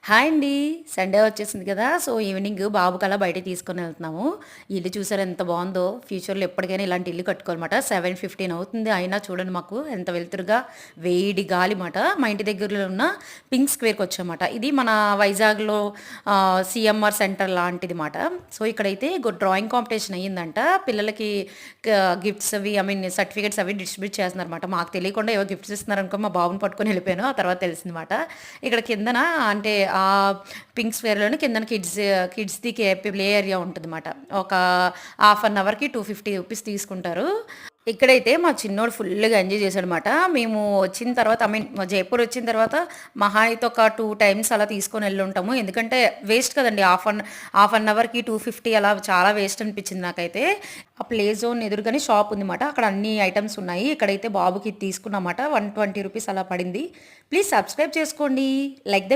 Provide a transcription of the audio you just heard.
Hi అండి. Sunday వచ్చేసింది కదా! సో, ఈవినింగ్ బాబుకలా బయటికి తీసుకొని వెళ్తున్నాము. ఇల్లు చూసారా ఎంత బావుందో! ఫ్యూచర్‌లో ఎప్పటికైనా ఇలాంటి ఇల్లు కట్టుకోవాలమాట. 7:15 అవుతుంది. అయినా చూడండి మాకు ఎంత వెలుతురుగా వేడి గాలి మాట. మా ఇంటి దగ్గరలో ఉన్న పింక్ స్క్వేర్‌కొచ్చామాట. ఇది మన వైజాగ్‌లో సీఎంఆర్ సెంటర్ లాంటిది మాట. సో, ఇక్కడైతే డ్రాయింగ్ కాంపిటీషన్ అయ్యిందంట. పిల్లలకి గిఫ్ట్స్ అవి సర్టిఫికేట్స్ అవి డిస్ట్రిబ్యూట్ చేస్తున్నారన్నమాట. మాకు తెలియకుండా ఏవో గిఫ్ట్స్ ఇస్తున్నారనుకో మా బాబుని పట్టుకొని వెళ్ళిపోయాను. ఆ తర్వాత తెలిసిందన్నమాట. ఇక్కడ కిందన అంటే పింక్ స్క్వేర్‌లోనే కిందన కిడ్స్‌ది ప్లే ఏరియా ఉంటదన్నమాట. ఒక హాఫ్ అన్ అవర్‌కి రూ. 250 తీసుకుంటారు. ఇక్కడైతే మా చిన్నోడు ఫుల్‌గా ఎంజాయ్ చేశాడనమాట. మేము వచ్చిన తర్వాత జైపూర్ వచ్చిన తర్వాత మహా అయితే ఒక 2 టైమ్స్ అలా తీసుకొని ఎళ్ళుంటాము. ఎందుకంటే వేస్ట్ కదండీ. హాఫ్ అన్ అవర్‌కి 250 అలా చాలా వేస్ట్ అనిపించింది నాకైతే. ఆ ప్లే జోన్ ఎదురుగానే షాప్ ఉందన్నమాట. అక్కడ అన్ని ఐటెమ్స్ ఉన్నాయి. ఇక్కడైతే బాబుకి ఇది తీసుకున్నామాట. రూ. 120 అలా పడింది. ప్లీజ్ సబ్స్క్రైబ్ చేసుకోండి. Like the